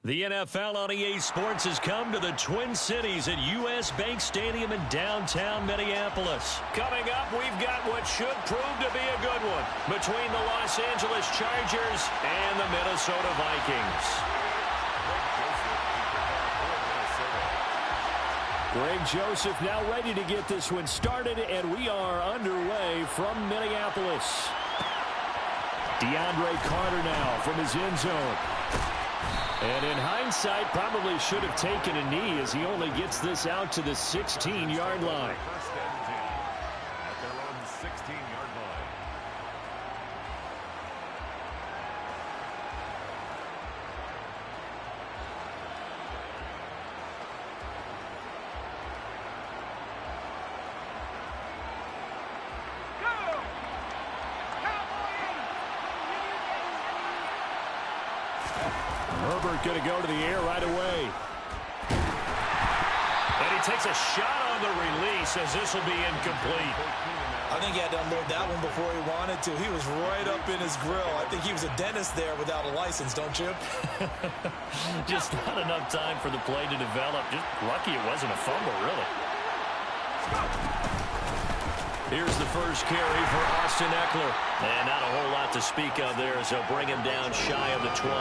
The NFL on EA Sports has come to the Twin Cities at U.S. Bank Stadium in downtown Minneapolis. Coming up, we've got what should prove to be a good one between the Los Angeles Chargers and the Minnesota Vikings. Greg Joseph now ready to get this one started, and we are underway from Minneapolis. DeAndre Carter now from his end zone. And in hindsight, probably should have taken a knee as he only gets this out to the 16-yard line. First and 10 at their own 16-yard line. Herbert going to go to the air right away. And he takes a shot on the release as this will be incomplete. I think he had to unload that one before he wanted to. He was right up in his grill. I think he was a dentist there without a license, don't you? Just not enough time for the play to develop. Just lucky it wasn't a fumble, really. Here's the first carry for Austin Ekeler. And not a whole lot to speak of there as they'll bring him down shy of the 20.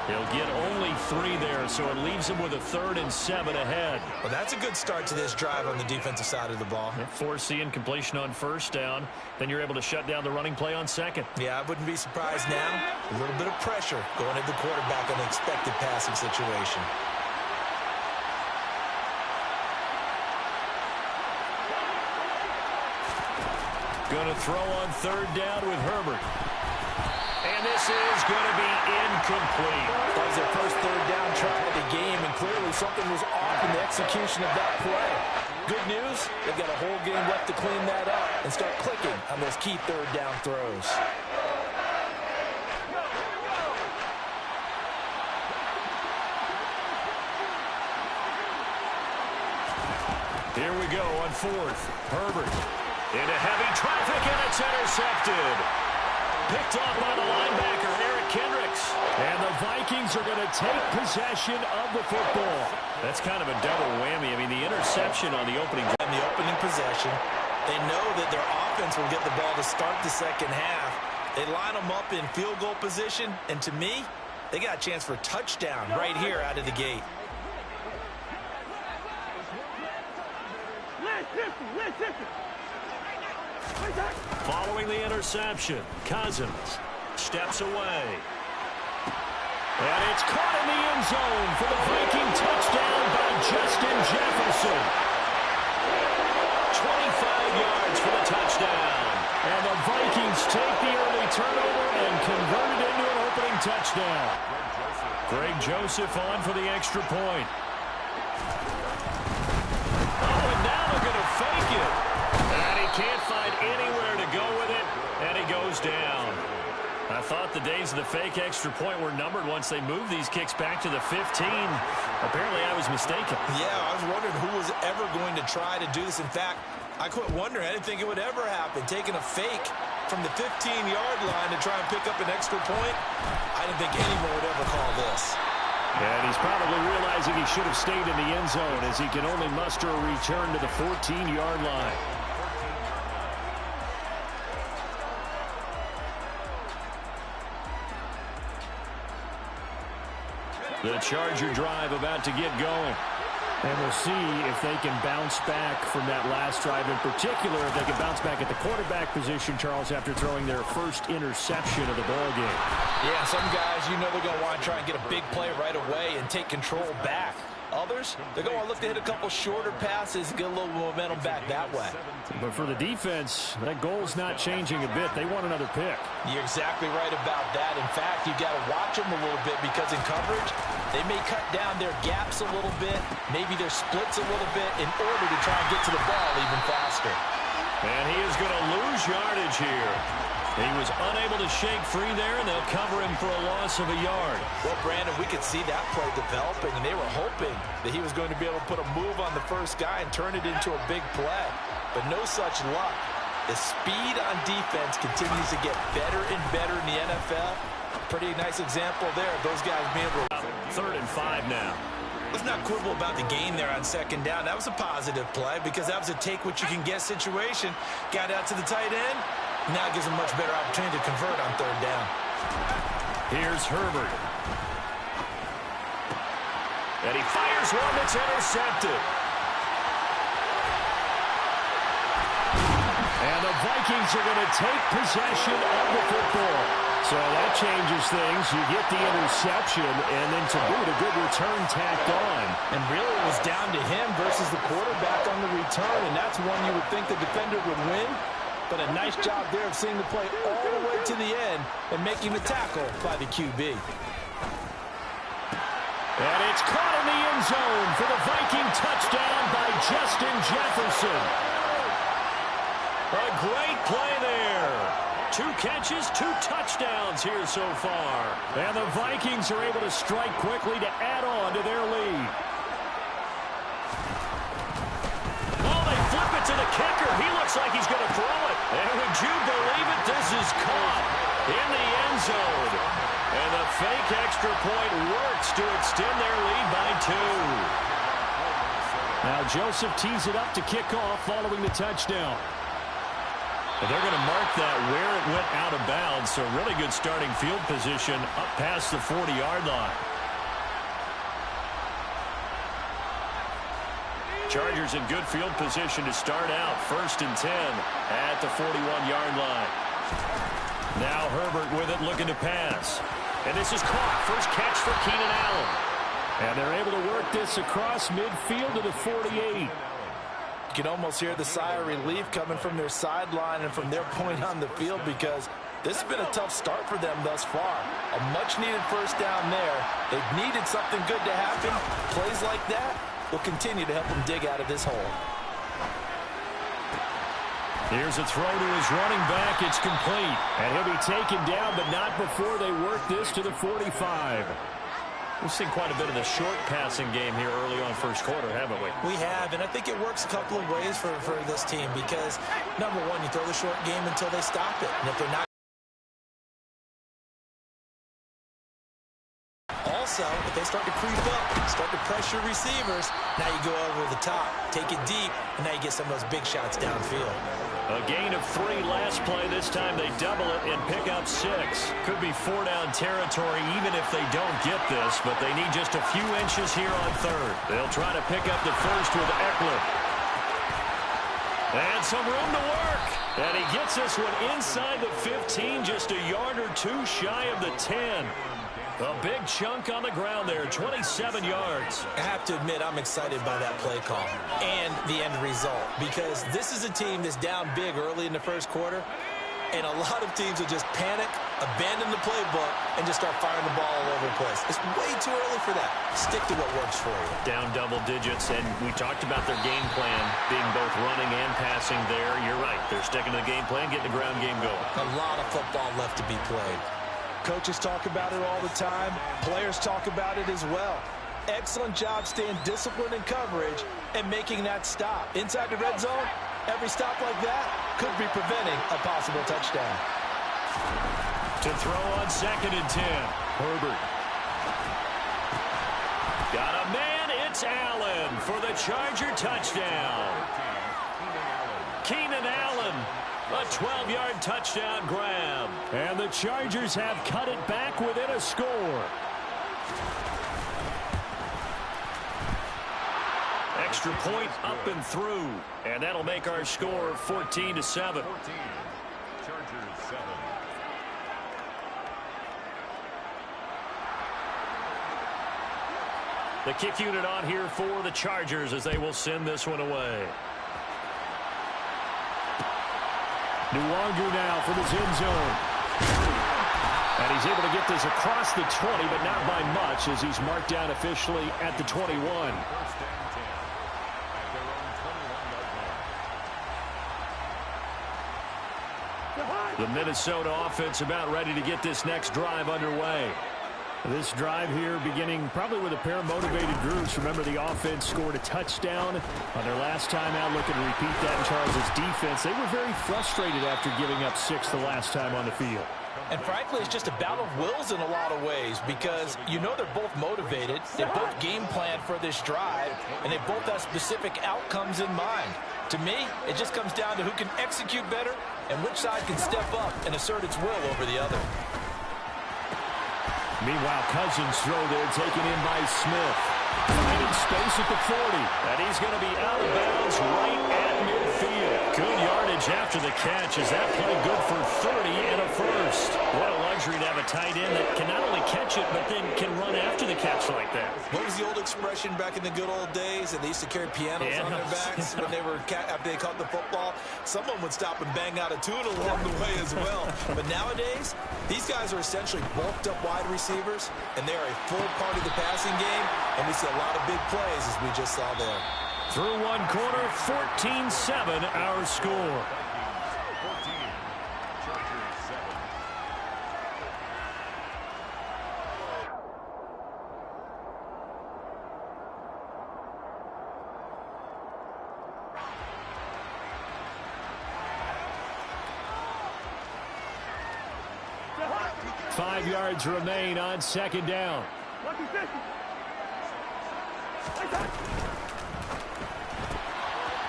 He'll get only 3 there, so it leaves him with a 3rd and 7 ahead. Well, that's a good start to this drive on the defensive side of the ball. Force the incompletion on first down. Then you're able to shut down the running play on second. Yeah, I wouldn't be surprised now. A little bit of pressure going at the quarterback on an expected passing situation. Going to throw on 3rd down with Herbert. And this is going to be incomplete. That was their first 3rd down try of the game, and clearly something was off in the execution of that play. Good news, they've got a whole game left to clean that up and start clicking on those key 3rd down throws. Here we go on 4th. Herbert into heavy traffic, and it's intercepted. Picked off by the linebacker, Eric Kendricks. And the Vikings are going to take possession of the football. That's kind of a double whammy. I mean, the interception on the opening. And the opening possession, they know that their offense will get the ball to start the second half. They line them up in field goal position, and to me, they got a chance for a touchdown right here out of the gate. Following the interception, Cousins steps away. And it's caught in the end zone for the Viking touchdown by Justin Jefferson. 25 yards for the touchdown. And the Vikings take the early turnover and convert it into an opening touchdown. Greg Joseph on for the extra point. Oh, and now they're going to fake it. And he can't find anywhere to go with it, and he goes down. I thought the days of the fake extra point were numbered once they moved these kicks back to the 15. Apparently, I was mistaken. Yeah, I was wondering who was ever going to try to do this. In fact, I quit wondering. I didn't think it would ever happen. Taking a fake from the 15-yard line to try and pick up an extra point, I didn't think anyone would ever call this. And he's probably realizing he should have stayed in the end zone as he can only muster a return to the 14-yard line. The Charger drive about to get going. And we'll see if they can bounce back from that last drive. In particular, if they can bounce back at the quarterback position, Charles, after throwing their first interception of the ballgame. Yeah, some guys, you know they're going to want to try and get a big play right away and take control back. Others, they're going to look to hit a couple shorter passes, get a little momentum back that way. But for the defense, that goal's not changing a bit. They want another pick. You're exactly right about that. In fact, you've got to watch them a little bit because in coverage, they may cut down their gaps a little bit, maybe their splits a little bit in order to try and get to the ball even faster. And he is going to lose yardage here. He was unable to shake free there, and they'll cover him for a loss of a yard. Well, Brandon, we could see that play developing, and they were hoping that he was going to be able to put a move on the first guy and turn it into a big play. But no such luck. The speed on defense continues to get better and better in the NFL. Pretty nice example there of those guys being able to... 3rd and 5 now. Let's not quibble about the gain there on 2nd down. That was a positive play because that was a take-what-you-can-get situation. Got out to the tight end. Now it gives them a much better opportunity to convert on 3rd down. Here's Herbert. And he fires one that's intercepted. And the Vikings are going to take possession of the football. So that changes things. You get the interception, and then to boot, a good return tacked on. And really it was down to him versus the quarterback on the return, and that's one you would think the defender would win. But a nice job there of seeing the play all the way to the end and making the tackle by the QB. And it's caught in the end zone for the Viking touchdown by Justin Jefferson. A great play there. 2 catches, 2 touchdowns here so far. And the Vikings are able to strike quickly to add on to their lead. Oh, they flip it to the kicker. He looks like he's going to throw it. And would you believe it? This is caught in the end zone. And the fake extra point works to extend their lead by 2. Now Joseph tees it up to kick off following the touchdown. But they're going to mark that where it went out of bounds. So really good starting field position up past the 40-yard line. Chargers in good field position to start out. 1st and 10 at the 41-yard line. Now Herbert with it, looking to pass. And this is caught. First catch for Keenan Allen. And they're able to work this across midfield to the 48. You can almost hear the sigh of relief coming from their sideline and from their point on the field because this has been a tough start for them thus far. A much-needed 1st down there. They've needed something good to happen. Plays like that will continue to help them dig out of this hole. Here's a throw to his running back. It's complete. And he'll be taken down, but not before they work this to the 45. We've seen quite a bit of the short passing game here early on 1st quarter, haven't we? We have, and I think it works a couple of ways for this team because, number one, you throw the short game until they stop it. And if they're not... Also, if they start to creep up, start to pressure receivers, now you go over the top, take it deep, and now you get some of those big shots downfield. A gain of 3 last play. This time they double it and pick up 6. Could be 4-down territory even if they don't get this, but they need just a few inches here on 3rd. They'll try to pick up the first with Eckler. And some room to work. And he gets this one inside the 15, just a yard or 2 shy of the 10. A big chunk on the ground there, 27 yards. I have to admit, I'm excited by that play call and the end result because this is a team that's down big early in the 1st quarter, and a lot of teams will just panic, abandon the playbook, and just start firing the ball all over the place. It's way too early for that. Stick to what works for you. Down double digits, and we talked about their game plan being both running and passing there. You're right. They're sticking to the game plan, getting the ground game going. A lot of football left to be played. Coaches talk about it all the time. Players talk about it as well. Excellent job staying disciplined in coverage and making that stop. Inside the red zone, every stop like that could be preventing a possible touchdown. To throw on 2nd and 10. Herbert. Got a man. It's Allen for the Charger touchdown. Keenan Allen. A 12-yard touchdown grab. And the Chargers have cut it back within a score. Extra point up and through. And that'll make our score 14-7. 14. Chargers 7. The kick unit on here for the Chargers as they will send this one away. Nwangu now for the end zone. And he's able to get this across the 20, but not by much as he's marked down officially at the 21. 1st and 10 at their own 21-yard line. The Minnesota offense about ready to get this next drive underway. This drive here beginning probably with a pair of motivated groups. Remember, the offense scored a touchdown on their last time out, looking to repeat that in Charles' defense. They were very frustrated after giving up 6 the last time on the field. And frankly, it's just a battle of wills in a lot of ways because you know they're both motivated, they both game plan for this drive, and they both have specific outcomes in mind. To me, it just comes down to who can execute better and which side can step up and assert its will over the other. Meanwhile, Cousins throw there taken in by Smith. Finding space at the 40. And he's going to be out of bounds right at midfield. Good yardage after the catch. Is that play good for 30 and a first? What a luxury to have a tight end that can not only catch it, but then can run after the catch like that. What was the old expression back in the good old days? And they used to carry pianos on their backs when they were after they caught the football. Someone would stop and bang out a tune along the way as well. But nowadays, these guys are essentially bulked up wide receivers, and they are a full part of the passing game. And we see a lot of big plays as we just saw there. Through one quarter, 14-7 our score. 14, Chargers 7. Five yards remain on second down.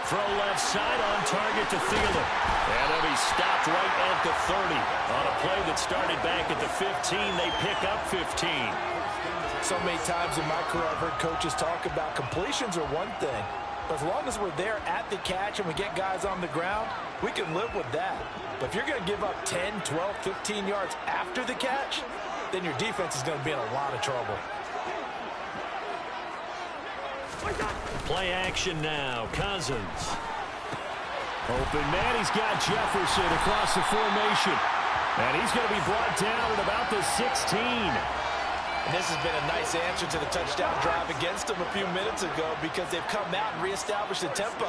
Throw left side on target to Thielen. And he'll be stopped right at the 30. On a play that started back at the 15, they pick up 15. So many times in my career, I've heard coaches talk about completions are one thing. But as long as we're there at the catch and we get guys on the ground, we can live with that. But if you're going to give up 10, 12, 15 yards after the catch, then your defense is going to be in a lot of trouble. Play action now. Cousins. Open man. He's got Jefferson across the formation. And he's going to be brought down at about the 16. And this has been a nice answer to the touchdown drive against them a few minutes ago because they've come out and reestablished the tempo.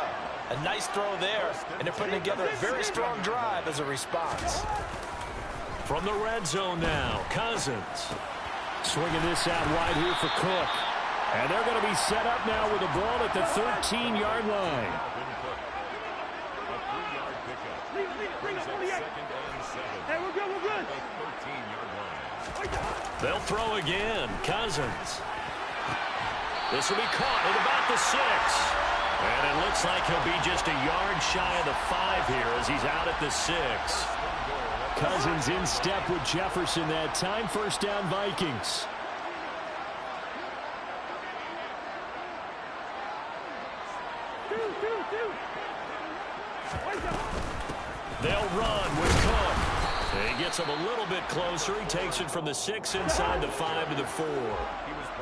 A nice throw there, and they're putting together a very strong drive as a response. From the red zone now, Cousins. Swinging this out wide here for Cook. And they're going to be set up now with the ball at the 13-yard line. A 3-yard pickup. Brings up second and 7. Hey, we're good, we're good. 13-yard line. They'll throw again. Cousins. This will be caught at about the 6. And it looks like he'll be just a yard shy of the 5 here as he's out at the 6. Cousins in step with Jefferson that time. First down, Vikings. They'll run with Cook. He gets him a little bit closer. He takes it from the 6 inside the 5 to the 4.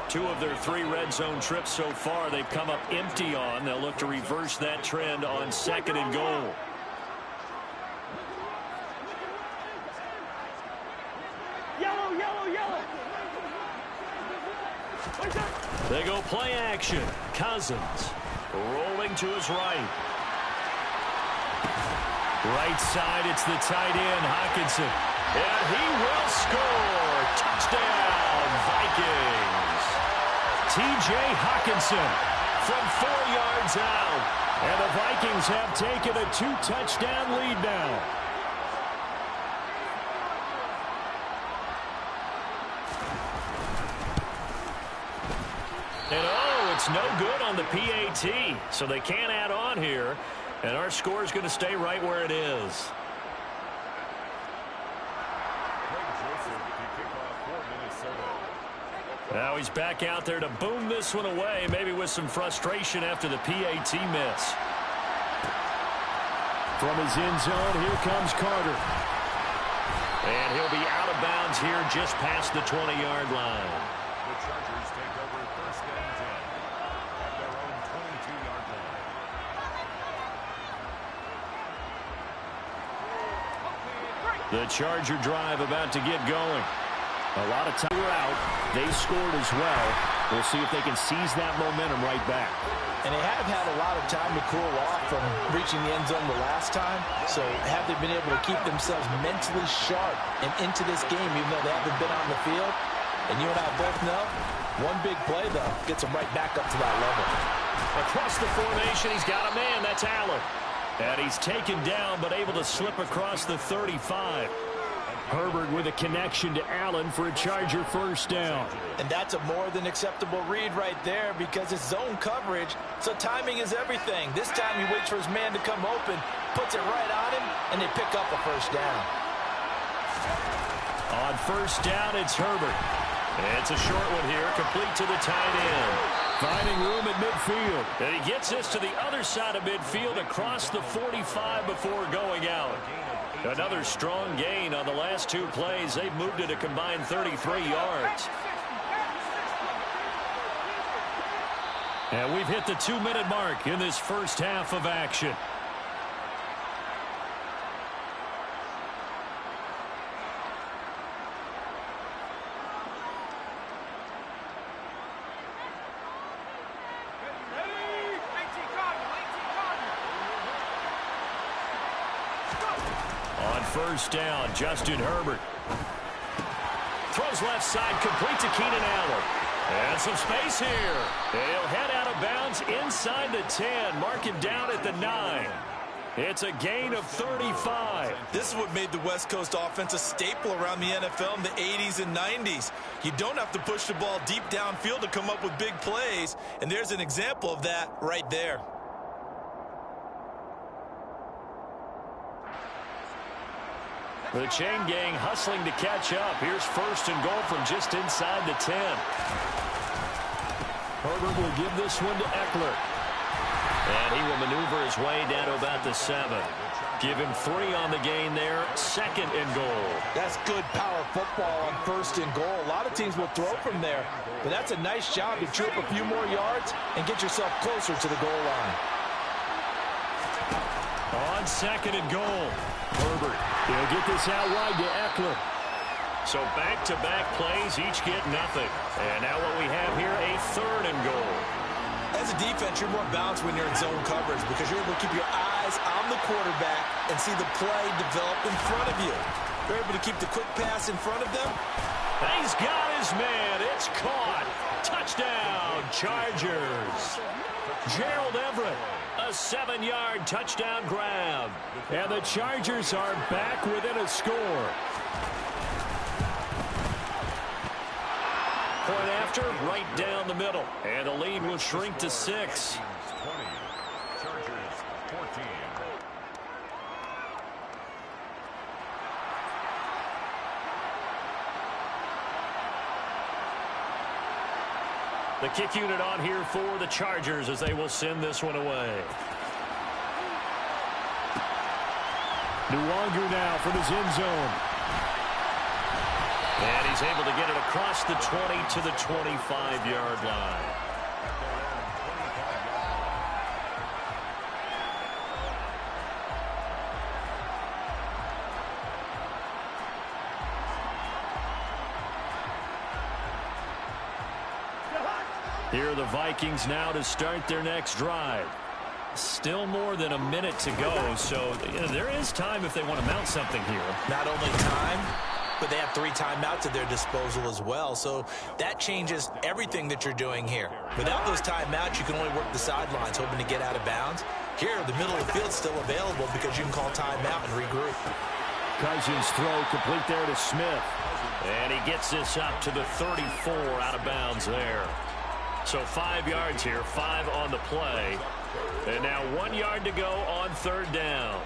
2 of their 3 red zone trips so far they've come up empty on. They'll look to reverse that trend on second and goal. Yellow, yellow, yellow. They go play action. Cousins rolling to his right. Right side, it's the tight end, Hockenson. And he will score. Touchdown, Vikings. T.J. Hockenson from 4 yards out. And the Vikings have taken a 2-touchdown lead now. And oh, it's no good on the PAT. So they can't add on here. And our score is going to stay right where it is. Now he's back out there to boom this one away, maybe with some frustration after the PAT miss. From his end zone, here comes Carter. And he'll be out of bounds here just past the 20-yard line. The Chargers take over first and 10 at their own 22-yard line. The Charger drive about to get going. A lot of time out. They scored as well. We'll see if they can seize that momentum right back. And they have had a lot of time to cool off from reaching the end zone the last time. So have they been able to keep themselves mentally sharp and into this game even though they haven't been on the field? And you and I both know, one big play, though, gets them right back up to that level. Across the formation, he's got a man. That's Allen. And he's taken down but able to slip across the 35. Herbert with a connection to Allen for a Charger first down. And that's a more than acceptable read right there because it's zone coverage, so timing is everything. This time he waits for his man to come open, puts it right on him, and they pick up a first down. On first down, it's Herbert. It's a short one here, complete to the tight end. Finding room at midfield. And he gets this to the other side of midfield across the 45 before going out. Another strong gain on the last two plays. They've moved it a combined 33 yards. And we've hit the 2-minute mark in this first half of action. On first down, Justin Herbert. Throws left side, complete to Keenan Allen. And some space here. And he'll head out of bounds inside the 10, marking down at the 9. It's a gain of 35. This is what made the West Coast offense a staple around the NFL in the 80s and 90s. You don't have to push the ball deep downfield to come up with big plays, and there's an example of that right there. The chain gang hustling to catch up. Here's first and goal from just inside the 10. Herbert will give this one to Eckler. And he will maneuver his way down to about the 7. Give him 3 on the gain there. Second and goal. That's good power football on first and goal. A lot of teams will throw from there, but that's a nice job to chew up a few more yards and get yourself closer to the goal line. On second and goal, Herbert. He'll get this out wide to Eckler. So back-to-back plays, each get nothing. And now what we have here, a third and goal. As a defense, you're more balanced when you're in zone coverage because you're able to keep your eyes on the quarterback and see the play develop in front of you. You're able to keep the quick pass in front of them. He's got his man. It's caught. Touchdown, Chargers. Gerald Everett, a 7-yard touchdown grab. And the Chargers are back within a score. Point after, right down the middle. And the lead will shrink to 6. 20. Chargers 14. The kick unit on here for the Chargers as they will send this one away. Nwangu now from his end zone. And he's able to get it across the 20 to the 25-yard line. Here are the Vikings now to start their next drive. Still more than a minute to go, so there is time if they want to mount something here. Not only time, but they have 3 timeouts at their disposal as well, so that changes everything that you're doing here. Without those timeouts, you can only work the sidelines, hoping to get out of bounds. Here, the middle of the field's still available because you can call timeout and regroup. Cousins throw complete there to Smith. And he gets this up to the 34 out of bounds there. So 5 yards here, 5 on the play. And now 1 yard to go on third down.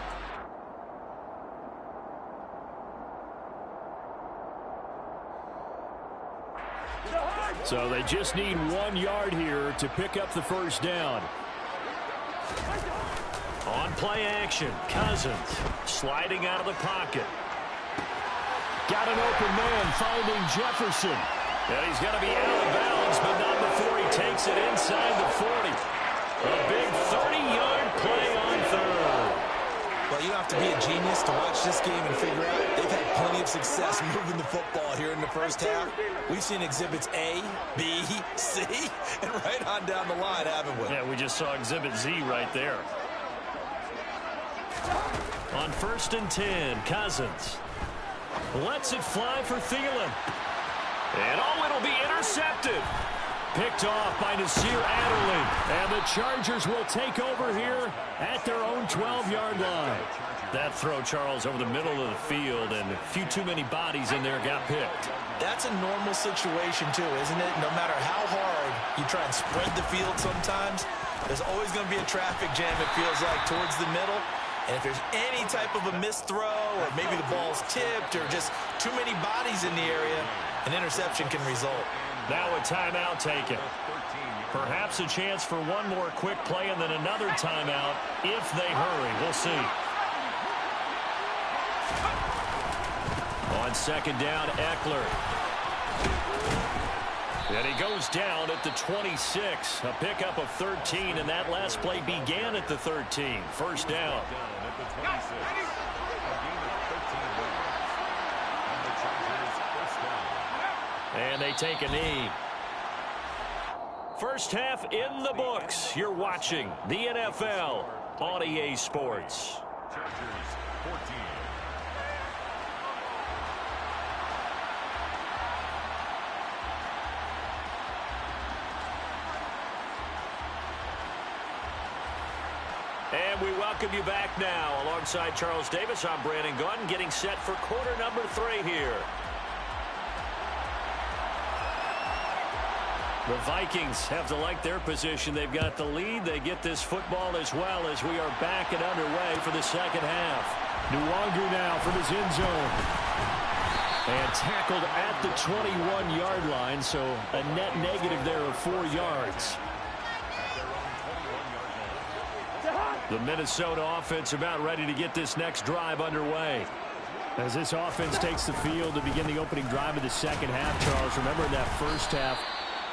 So they just need 1 yard here to pick up the first down. On play action, Cousins sliding out of the pocket. Got an open man finding Jefferson. And he's going to be out of bounds, but not before he takes it inside the 40. A big 30-yard play on third. Well, you don't have to be a genius to watch this game and figure out they've had plenty of success moving the football here in the first half. We've seen exhibits A, B, C, and right on down the line, haven't we? Yeah, we just saw exhibit Z right there. On first and 10, Cousins lets it fly for Thielen. And it'll be intercepted. Picked off by Nasir Adderley. And the Chargers will take over here at their own 12-yard line. That throw, Charles, over the middle of the field, and a few too many bodies in there got picked. That's a normal situation, too, isn't it? No matter how hard you try and spread the field sometimes, there's always going to be a traffic jam, it feels like, towards the middle. And if there's any type of a missed throw, or maybe the ball's tipped, or just too many bodies in the area, an interception can result. Now a timeout taken. Perhaps a chance for one more quick play and then another timeout if they hurry. We'll see. On second down, Eckler. And he goes down at the 26. A pickup of 13, and that last play began at the 13. First down. And they take a knee. First half in the books. You're watching the NFL on EA Sports. Chargers 14. And we welcome you back now. Alongside Charles Davis, I'm Brandon Gaudin, getting set for quarter number 3 here. The Vikings have to like their position. They've got the lead. They get this football as well as we are back and underway for the second half. Nwangu now from his end zone. And tackled at the 21-yard line, so a net negative there of 4 yards. The Minnesota offense about ready to get this next drive underway. As this offense takes the field to begin the opening drive of the second half, Charles, remember in that first half,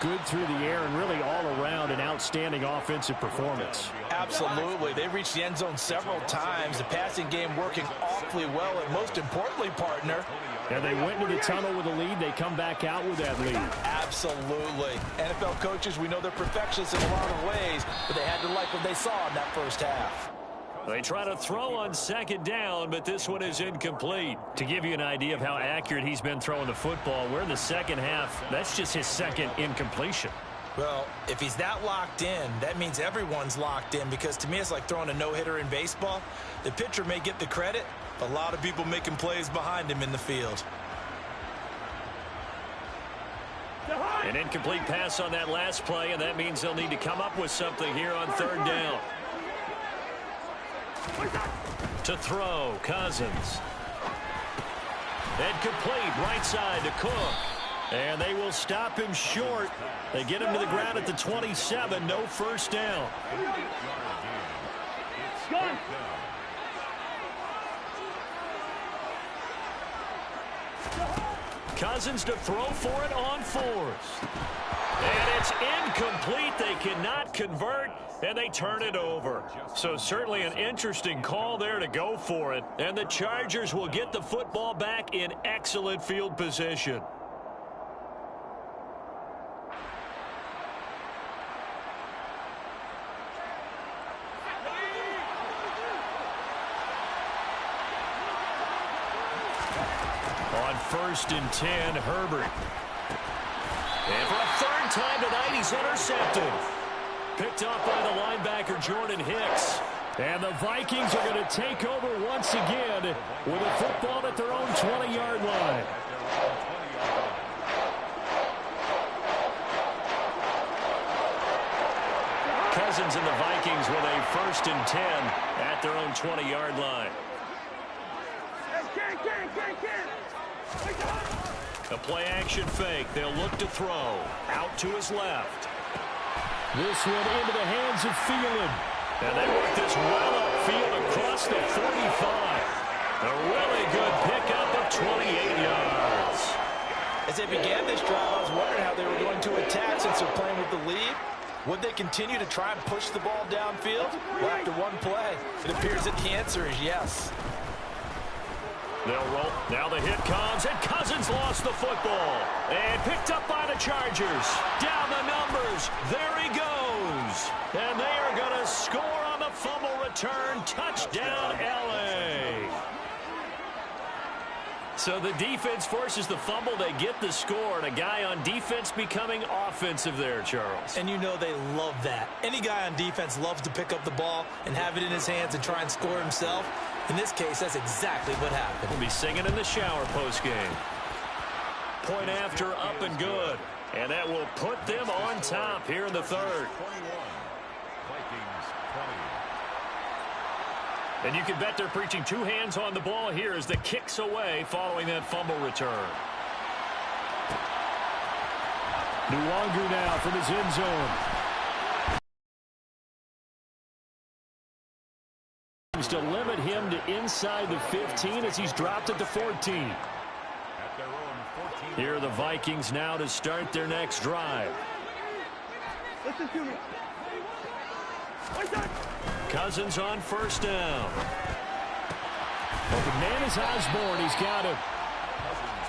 good through the air and really all around an outstanding offensive performance. Absolutely. They reached the end zone several times. The passing game working awfully well, and most importantly, partner, and they went into the tunnel with a lead. They come back out with that lead. Absolutely. NFL coaches, we know they're perfectionists in a lot of ways, but they had to like what they saw in that first half. They try to throw on second down, but this one is incomplete. To give you an idea of how accurate he's been throwing the football, we're in the second half. That's just his second incompletion. Well, if he's that locked in, that means everyone's locked in, because to me it's like throwing a no-hitter in baseball. The pitcher may get the credit, but a lot of people making plays behind him in the field. An incomplete pass on that last play, and that means they'll need to come up with something here on third down. To throw, Cousins. And complete, right side to Cook. And they will stop him short. They get him to the ground at the 27, no first down. Cousins to throw for it on fourth. And it's incomplete. They cannot convert, and they turn it over. So certainly an interesting call there to go for it. And the Chargers will get the football back in excellent field position. On 1st and 10, Herbert. And for a third time tonight, he's intercepted. Picked up by the linebacker, Jordan Hicks. And the Vikings are going to take over once again with a football at their own 20-yard line. Cousins and the Vikings with a 1st and 10 at their own 20-yard line. A play-action fake. They'll look to throw. Out to his left. This one into the hands of Thielen. And they work this well upfield across the 45. A really good pickup of 28 yards. As they began this drive, I was wondering how they were going to attack since they're playing with the lead. Would they continue to try and push the ball downfield? Well, after one play, it appears that the answer is yes. They'll roll. Now the hit comes, and Cousins lost the football. And picked up by the Chargers. Down the numbers. There he goes. And they are going to score on the fumble return. Touchdown, L.A. So the defense forces the fumble. They get the score, and a guy on defense becoming offensive there, Charles. And you know they love that. Any guy on defense loves to pick up the ball and have it in his hands and try and score himself. In this case, that's exactly what happened. We'll be singing in the shower postgame. Point after, up and good. And that will put them on top here in the third. 21. Vikings 20. And you can bet they're preaching two hands on the ball here as the kick's away following that fumble return. Nwangu now from his end zone. To limit him to inside the 15 as he's dropped it to 14. At their own 14. Here are the Vikings now to start their next drive. Listen to me. Cousins on first down. Open man is Osborne. He's got him.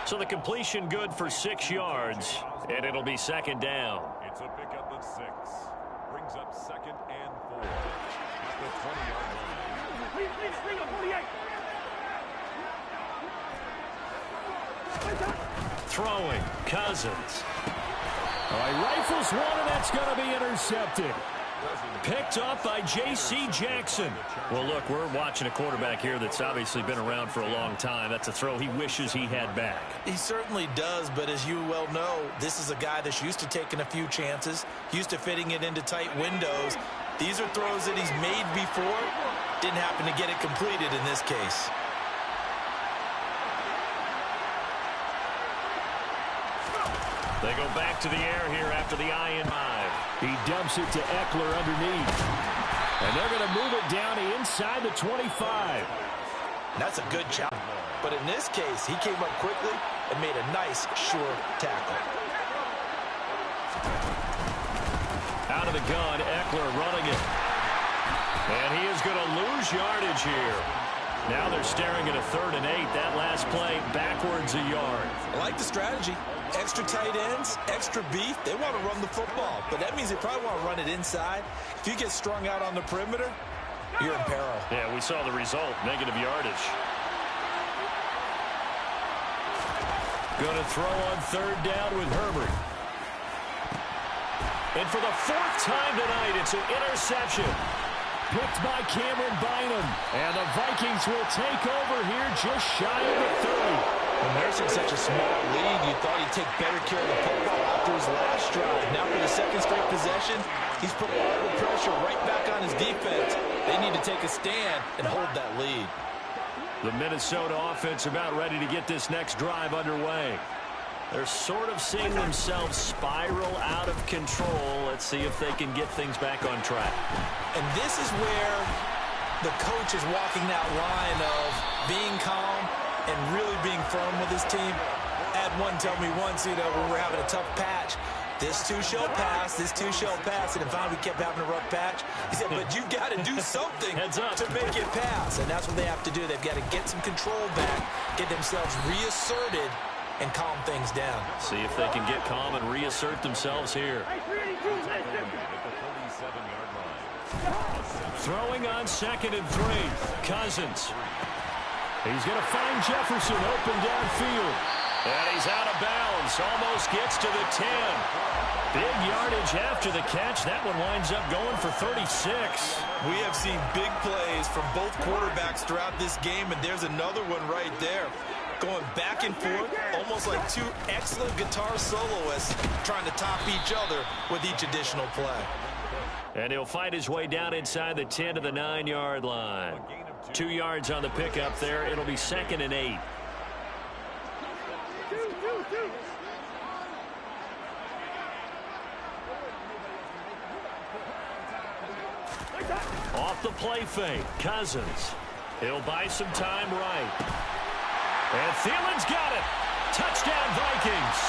So the completion good for 6 yards, and it'll be second down. It's a pickup of 6. Brings up 2nd and 4. At the 20-yard line. Please, bring up 48. Throwing, Cousins. All right, rifles one, and that's going to be intercepted. Picked up by J.C. Jackson. Well, look, we're watching a quarterback here that's obviously been around for a long time. That's a throw he wishes he had back. He certainly does, but as you well know, this is a guy that's used to taking a few chances, used to fitting it into tight windows. These are throws that he's made before. Didn't happen to get it completed in this case. They go back to the air here after the IN5. He dumps it to Eckler underneath. And they're going to move it down to inside the 25. That's a good job. But in this case, he came up quickly and made a nice, sure tackle. Out of the gun, Eckler running it. And he is going to lose yardage here. Now they're staring at a 3rd and 8. That last play backwards a yard. I like the strategy. Extra tight ends, extra beef. They want to run the football, but that means they probably want to run it inside. If you get strung out on the perimeter, you're in peril. Yeah, we saw the result, negative yardage. Going to throw on 3rd down with Herbert. And for the 4th time tonight, it's an interception. Picked by Cameron Bynum. And the Vikings will take over here just shy of the 30. When nursing such a small lead, you thought he'd take better care of the football after his last drive. Now for the 2nd straight possession, he's put all the pressure right back on his defense. They need to take a stand and hold that lead. The Minnesota offense about ready to get this next drive underway. They're sort of seeing themselves spiral out of control. Let's see if they can get things back on track. And this is where the coach is walking that line of being calm and really being firm with his team. I had one tell me once, when we're having a tough patch, this too shall pass, this too shall pass. And if we kept having a rough patch, he said, but you've got to do something to make it pass. And that's what they have to do. They've got to get some control back, get themselves reasserted, and calm things down. See if they can get calm and reassert themselves here. Throwing on 2nd and 3. Cousins. He's going to find Jefferson open downfield. And he's out of bounds. Almost gets to the 10. Big yardage after the catch. That one winds up going for 36. We have seen big plays from both quarterbacks throughout this game, and there's another one right there. Going back and forth, almost like two excellent guitar soloists trying to top each other with each additional play. And he'll fight his way down inside the 10 to the 9-yard line. 2 yards on the pickup there. It'll be 2nd and 8. Off the play fake, Cousins. He'll buy some time right. And Thielen's got it. Touchdown, Vikings.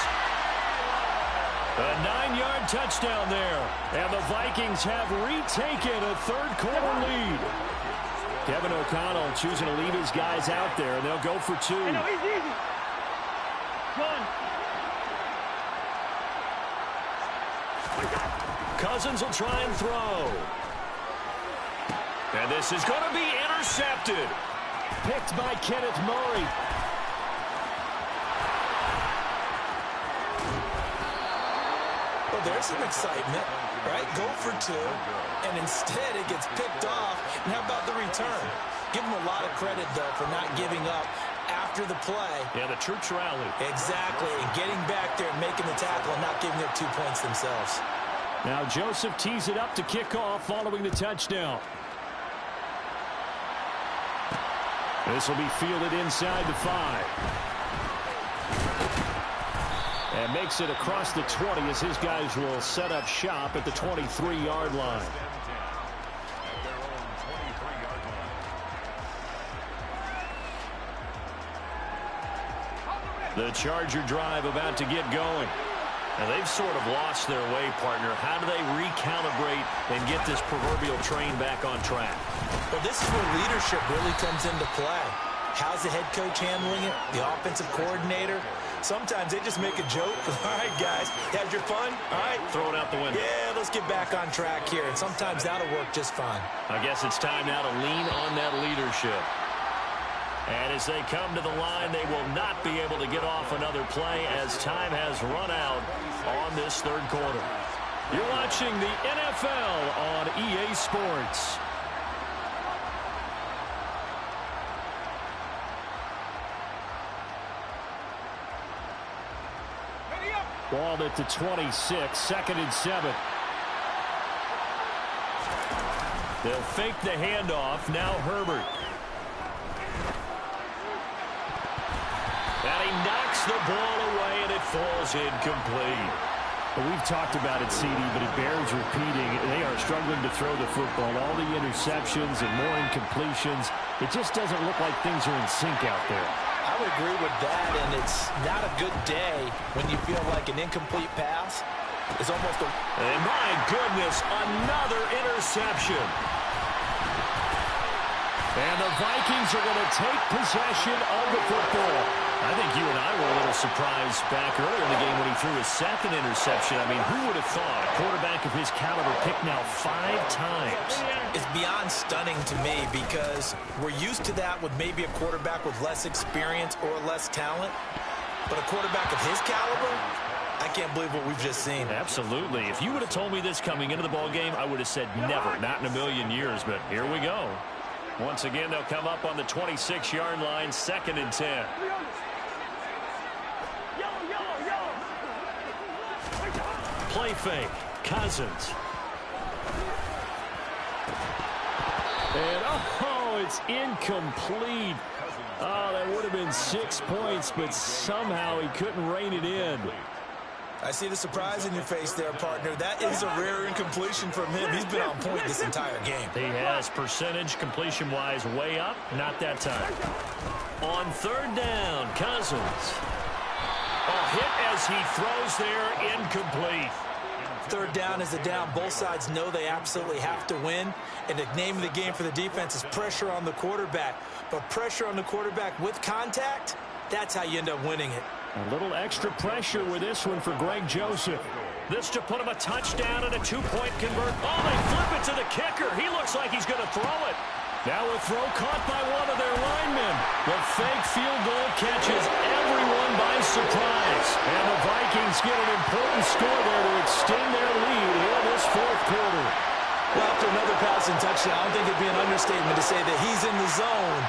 A 9-yard touchdown there. And the Vikings have retaken a 3rd quarter lead. Kevin O'Connell choosing to leave his guys out there, and they'll go for 2. Hey, no, easy. Run. Cousins will try and throw. And this is going to be intercepted. Picked by Kenneth Murray. Well, there's some excitement, right? Go for two, and instead it gets picked off. And how about the return? Give them a lot of credit, though, for not giving up after the play. Yeah, the troops rally. Exactly, and getting back there and making the tackle and not giving up 2 points themselves. Now Joseph tees it up to kick off following the touchdown. This will be fielded inside the 5. And makes it across the 20 as his guys will set up shop at the 23-yard line. The Charger drive about to get going. And they've sort of lost their way, partner. How do they recalibrate and get this proverbial train back on track? Well, this is where leadership really comes into play. How's the head coach handling it? The offensive coordinator? Sometimes they just make a joke. All right, guys, had your fun? All right. Throw it out the window. Yeah, let's get back on track here. And sometimes that'll work just fine. I guess it's time now to lean on that leadership. And as they come to the line, they will not be able to get off another play as time has run out on this third quarter. You're watching the NFL on EA Sports. Ball at the 26, 2nd and 7. They'll fake the handoff. Now Herbert. And he knocks the ball away, and it falls incomplete. Well, we've talked about it, CD, but it bears repeating. They are struggling to throw the football. All the interceptions and more incompletions. It just doesn't look like things are in sync out there. I would agree with that, and it's not a good day when you feel like an incomplete pass is almost a... And my goodness, another interception. And the Vikings are going to take possession of the football. I think you and I were a little surprised back earlier in the game when he threw his 2nd interception. I mean, who would have thought a quarterback of his caliber picked now 5 times? It's beyond stunning to me because we're used to that with maybe a quarterback with less experience or less talent. But a quarterback of his caliber, I can't believe what we've just seen. Absolutely. If you would have told me this coming into the ballgame, I would have said never, not in a million years. But here we go. Once again, they'll come up on the 26-yard line, 2nd and 10. Play fake. Cousins. And, oh, it's incomplete. Oh, that would have been 6 points, but somehow he couldn't rein it in. I see the surprise in your face there, partner. That is a rare incompletion from him. He's been on point this entire game. He has percentage completion-wise way up. Not that time. On 3rd down, Cousins. A hit as he throws there, incomplete. 3rd down is a down. Both sides know they absolutely have to win. And the name of the game for the defense is pressure on the quarterback. But pressure on the quarterback with contact, that's how you end up winning it. A little extra pressure with this one for Greg Joseph. This to put him a touchdown and a 2-point convert. Oh, they flip it to the kicker. He looks like he's going to throw it. Now a throw caught by one of their linemen. The fake field goal catches everyone by surprise. And the Vikings get an important score there to extend their lead here in this 4th quarter. Well, after another passing touchdown, I don't think it'd be an understatement to say that he's in the zone,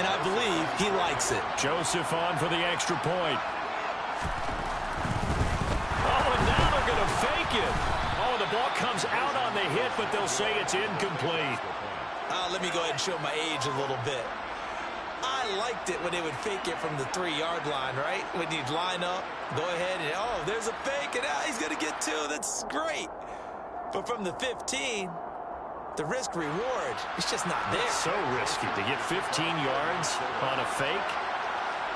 and I believe he likes it. Joseph on for the extra point. Oh, and now they're going to fake it. Oh, the ball comes out on the hit, but they'll say it's incomplete. Let me go ahead and show my age a little bit. I liked it when they would fake it from the 3-yard line, right? When you'd line up, go ahead, and oh, there's a fake, and he's going to get 2. That's great. But from the 15, the risk-reward, it's just not there. It's so risky to get 15 yards on a fake.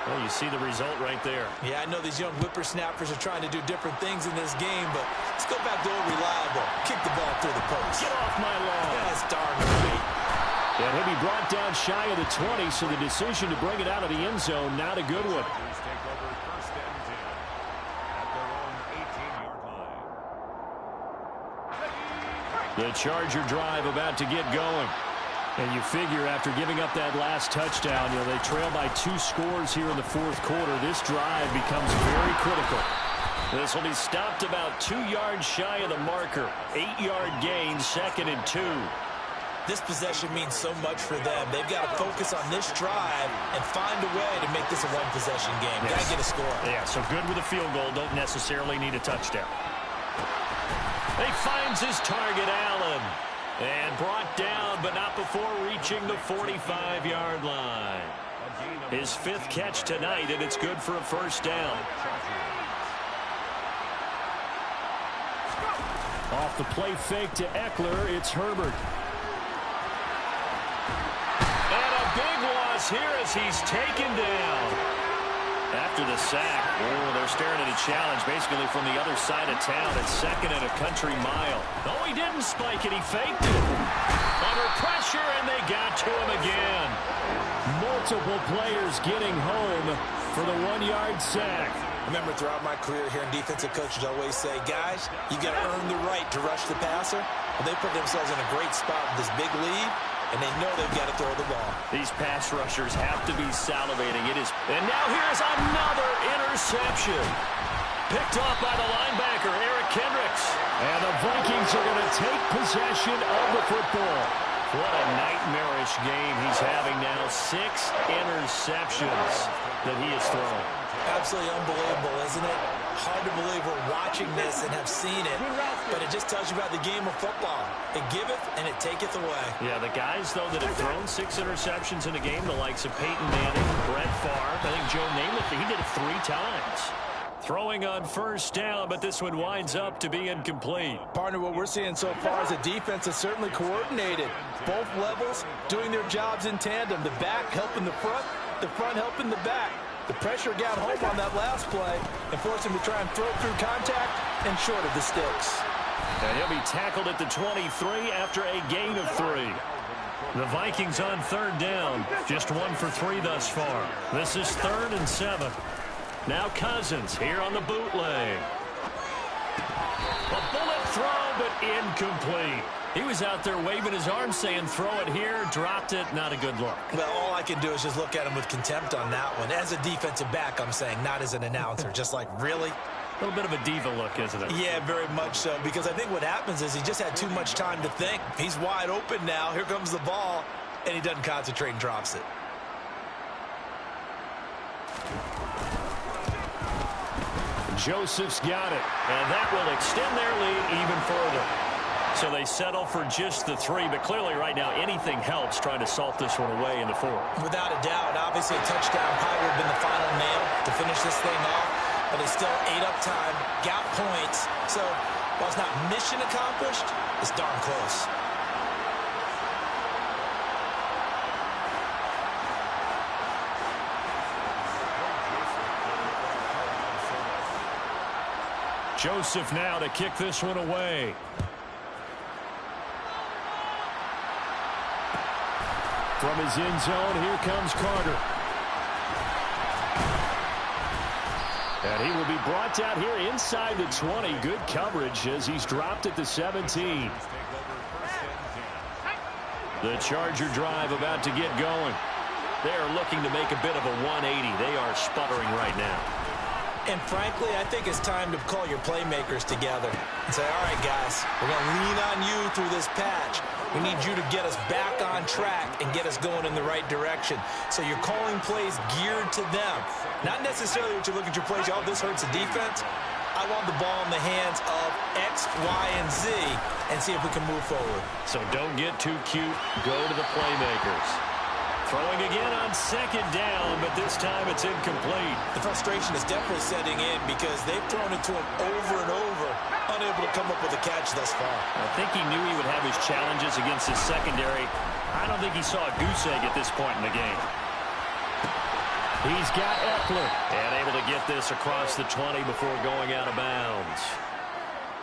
Well, you see the result right there. Yeah, I know these young whippersnappers are trying to do different things in this game, but let's go back to old reliable. Kick the ball through the post. Get off my lawn. That's darn right. And he'll be brought down shy of the 20, so the decision to bring it out of the end zone, not a good one. Take over 1st and 10 at their own 18-yard line. The Charger drive about to get going. And you figure after giving up that last touchdown, they trail by 2 scores here in the 4th quarter. This drive becomes very critical. This will be stopped about 2 yards shy of the marker. 8-yard gain, 2nd and 2. This possession means so much for them. They've got to focus on this drive and find a way to make this a one-possession game. Yes. Got to get a score. Yeah, so good with a field goal. Don't necessarily need a touchdown. He finds his target, Allen. And brought down, but not before reaching the 45-yard line. His 5th catch tonight, and it's good for a first down. Off the play fake to Eckler, it's Herbert. And a big loss here as he's taken down. After the sack, they're staring at a challenge basically from the other side of town. It's 2nd and a country mile. Oh, he didn't spike it. He faked it. Under pressure, and they got to him again. Multiple players getting home for the 1-yard sack. Remember, throughout my career here in defensive coaches always say, guys, you got to earn the right to rush the passer. Well, they put themselves in a great spot with this big lead, and they know they've got to throw the ball. These pass rushers have to be salivating. And now here's another interception. Picked off by the linebacker, Eric Kendricks. And the Vikings are going to take possession of the football. What a nightmarish game he's having now. 6 interceptions that he has thrown. Absolutely unbelievable, isn't it? Hard to believe we're watching this and have seen it, but it just tells you about the game of football. It giveth and it taketh away. Yeah, the guys, though, that have thrown 6 interceptions in a game, the likes of Peyton Manning, Brett Favre, I think Joe Namath, he did it 3 times. Throwing on first down, but this one winds up to be incomplete. Partner, what we're seeing so far is the defense is certainly coordinated. Both levels doing their jobs in tandem. The back helping the front helping the back. The pressure got home on that last play and forced him to try and throw through contact and short of the sticks. And he'll be tackled at the 23 after a gain of 3. The Vikings on 3rd down. Just 1 for 3 thus far. This is 3rd and 7. Now Cousins here on the bootleg. A bullet throw, but incomplete. He was out there waving his arm saying, throw it here, dropped it, not a good look. Well, all I can do is just look at him with contempt on that one. As a defensive back, I'm saying, not as an announcer. Just like, really? A little bit of a diva look, isn't it? Yeah, very much so, because I think what happens is he just had too much time to think. He's wide open now. Here comes the ball, and he doesn't concentrate and drops it. Joseph's got it, and that will extend their lead even further. So they settle for just the 3, but clearly right now anything helps trying to salt this one away in the 4th. Without a doubt, obviously a touchdown probably would have been the final nail to finish this thing off, but they still ate up time, got points. So while it's not mission accomplished, it's darn close. Joseph now to kick this one away. From his end zone, here comes Carter. And he will be brought down here inside the 20. Good coverage as he's dropped at the 17. The Charger drive about to get going. They're looking to make a bit of a 180. They are sputtering right now. And frankly, I think it's time to call your playmakers together and say, all right, guys, we're going to lean on you through this patch. We need you to get us back on track and get us going in the right direction. So you're calling plays geared to them. Not necessarily what you look at your plays, oh, this hurts the defense. I want the ball in the hands of X, Y, and Z and see if we can move forward. So don't get too cute. Go to the playmakers. Throwing again on 2nd down, but this time it's incomplete. The frustration is definitely setting in because they've thrown it to him over and over, unable to come up with a catch thus far. I think he knew he would have his challenges against his secondary. I don't think he saw a goose egg at this point in the game. He's got Eckler and able to get this across the 20 before going out of bounds.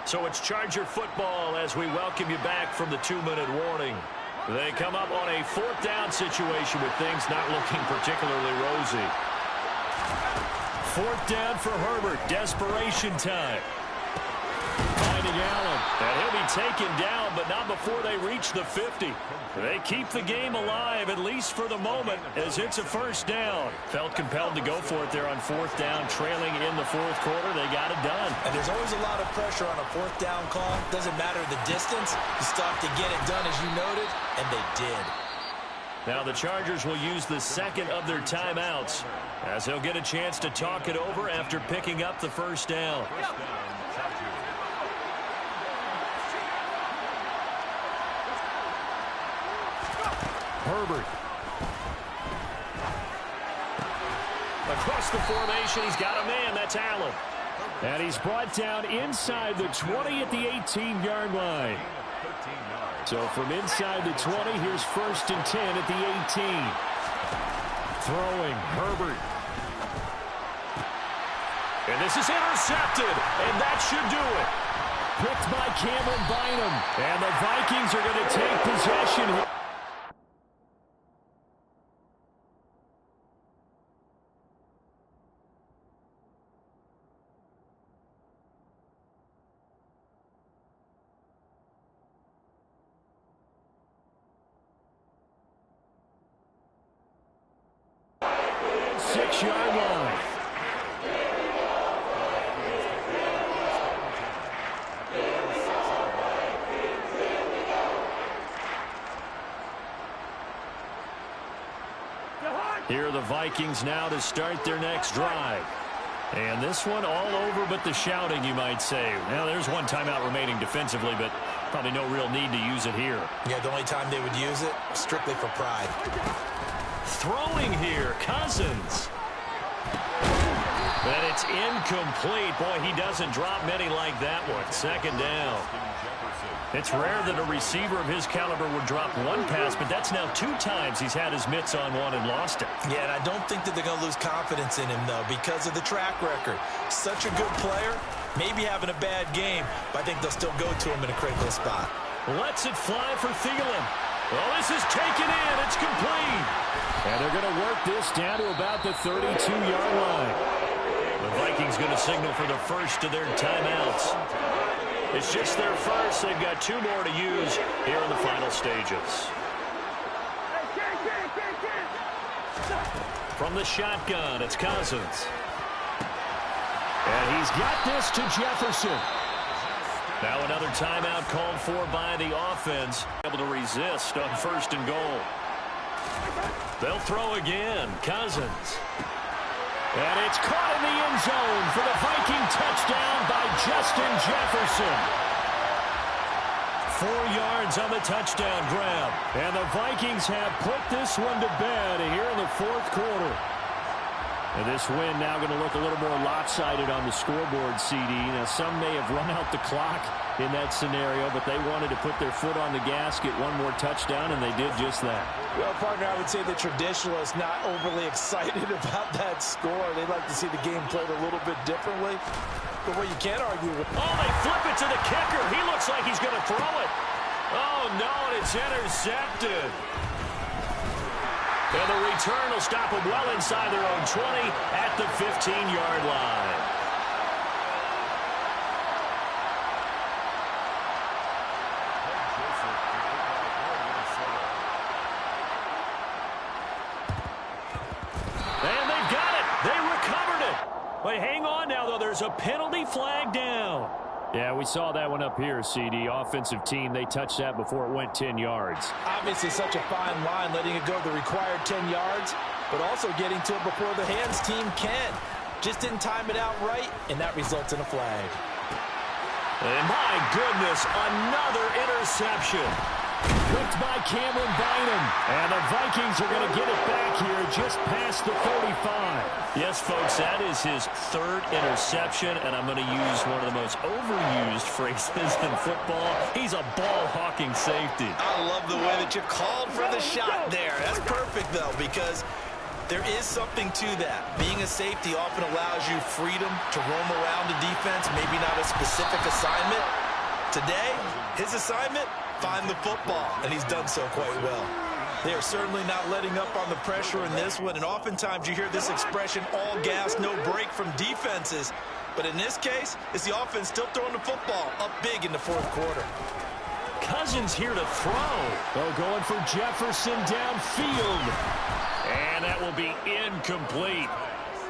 So it's Charger football as we welcome you back from the 2-minute warning. They come up on a 4th down situation with things not looking particularly rosy. 4th down for Herbert. Desperation time. Finding Allen. And he'll be taken down, but not before they reach the 50. They keep the game alive, at least for the moment, as it's a first down. Felt compelled to go for it there on fourth down, trailing in the fourth quarter. They got it done. And there's always a lot of pressure on a fourth down call. Doesn't matter the distance. You still have to get it done, as you noted, and they did. Now the Chargers will use the second of their timeouts, as they'll get a chance to talk it over after picking up the first down. Herbert. Across the formation, he's got a man. That's Allen. And he's brought down inside the 20 at the 18-yard line. So from inside the 20, here's 1st and 10 at the 18. Throwing, Herbert. And this is intercepted, and that should do it. Picked by Cameron Bynum. And the Vikings are going to take possession here. Six-yard line. Here are the Vikings now to start their next drive. And this one all over but the shouting, you might say. Now, there's one timeout remaining defensively, but probably no real need to use it here. Yeah, the only time they would use it, strictly for pride. Throwing here, Cousins. And it's incomplete. Boy, he doesn't drop many like that one. Second down. It's rare that a receiver of his caliber would drop one pass, but that's now 2 times he's had his mitts on one and lost it. Yeah, and I don't think that they're going to lose confidence in him, though, because of the track record. Such a good player, maybe having a bad game, but I think they'll still go to him in a critical spot. Lets it fly for Thielen. Well, this is taken in. It's complete. And they're going to work this down to about the 32-yard line. The Vikings going to signal for the first of their timeouts. It's just their first. They've got 2 more to use here in the final stages. From the shotgun, it's Cousins. And he's got this to Jefferson. Now another timeout called for by the offense. Able to resist on 1st and goal. They'll throw again. Cousins. And it's caught in the end zone for the Viking touchdown by Justin Jefferson. 4 yards on the touchdown grab. And the Vikings have put this one to bed here in the 4th quarter. And this win now going to look a little more lopsided on the scoreboard, CD. Now, some may have run out the clock in that scenario, but they wanted to put their foot on the gas, get one more touchdown, and they did just that. Well, partner, I would say the traditionalists not overly excited about that score. They'd like to see the game played a little bit differently. But what you can't argue with... Oh, they flip it to the kicker. He looks like he's going to throw it. Oh, no, and it's intercepted. And the return will stop them well inside their own 20 at the 15-yard line. And they've got it. They recovered it. But hang on now, though. There's a penalty flag down. Yeah, we saw that one up here, CD. Offensive team, they touched that before it went 10 yards. Obviously such a fine line, letting it go the required 10 yards, but also getting to it before the hands team can. Just didn't time it out right, and that results in a flag. And my goodness, another interception. Picked by Cameron Bynum. And the Vikings are going to get it back here just past the 35. Yes, folks, that is his 3rd interception, and I'm going to use one of the most overused phrases in football. He's a ball-hawking safety. I love the way that you called for the shot there. That's perfect, though, because there is something to that. Being a safety often allows you freedom to roam around the defense, maybe not a specific assignment. Today, his assignment, find the football, and he's done so quite well. They are certainly not letting up on the pressure in this one, and oftentimes you hear this expression, all gas, no break from defenses. But in this case, it's the offense still throwing the football up big in the fourth quarter. Cousins here to throw. Oh, going for Jefferson downfield. And that will be incomplete.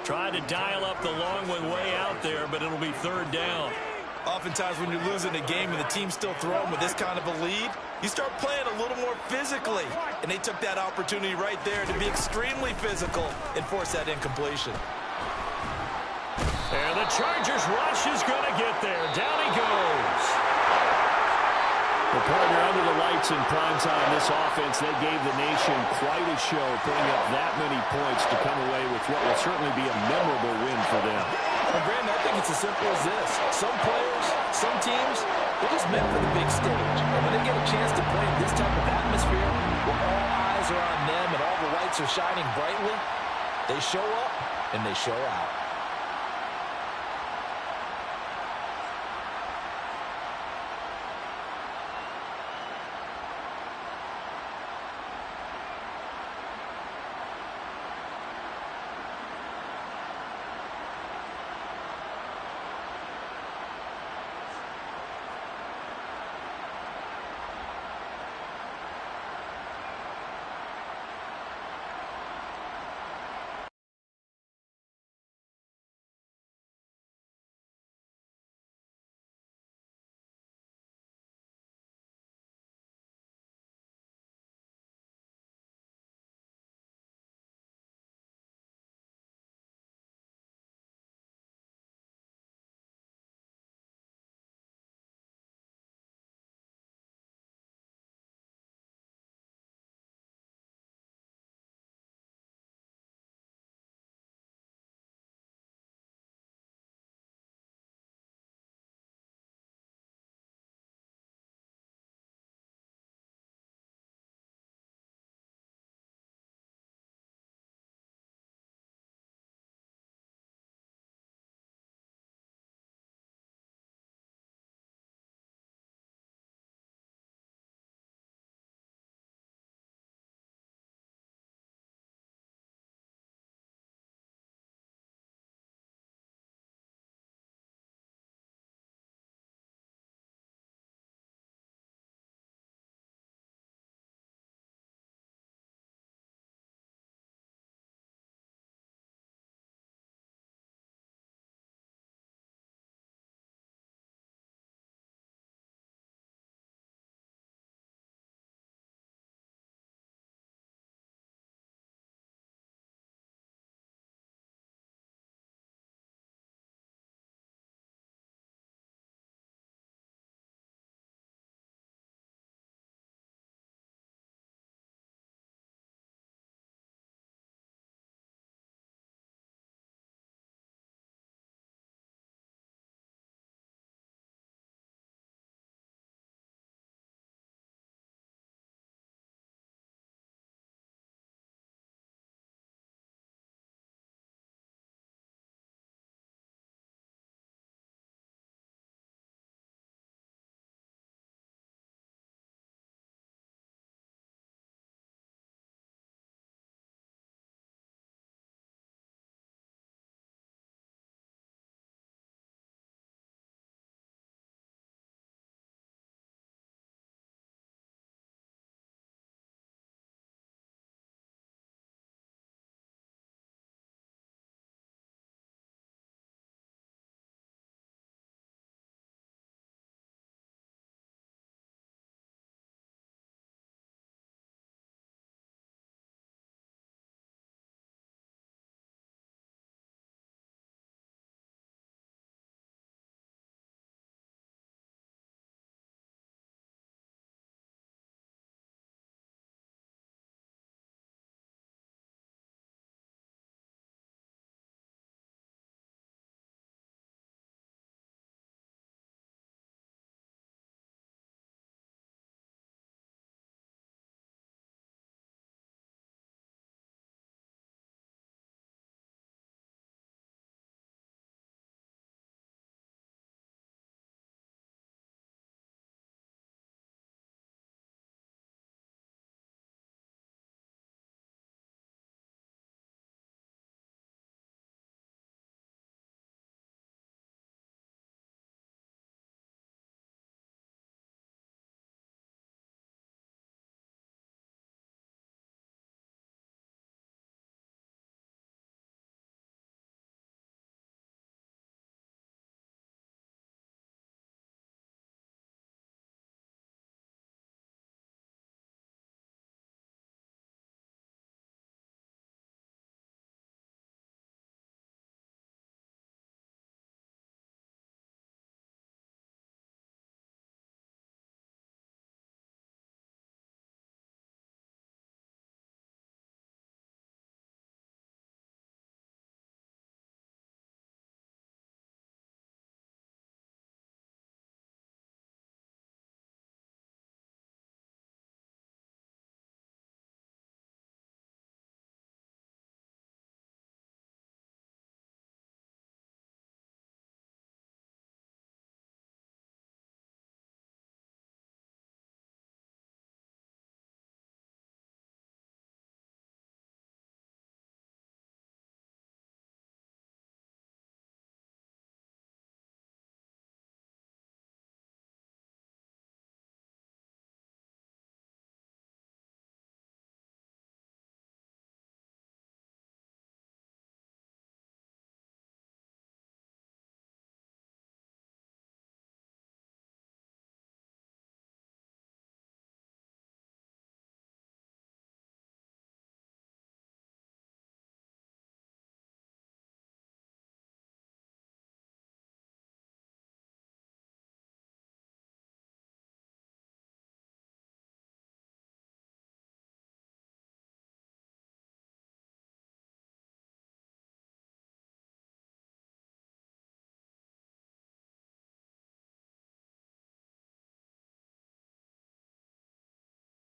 Trying to dial up the long one way out there, but it'll be third down. Oftentimes when you're losing a game and the team's still throwing with this kind of a lead, you start playing a little more physically. And they took that opportunity right there to be extremely physical and force that incompletion. And the Chargers rush is going to get there. Down he goes. The partner under the lights in primetime, this offense, they gave the nation quite a show, putting up that many points to come away with what will certainly be a memorable win for them. Well, Brandon, I think it's as simple as this. Some players, some teams, they're just meant for the big stage. And when they get a chance to play in this type of atmosphere, where all eyes are on them and all the lights are shining brightly, they show up and they show out.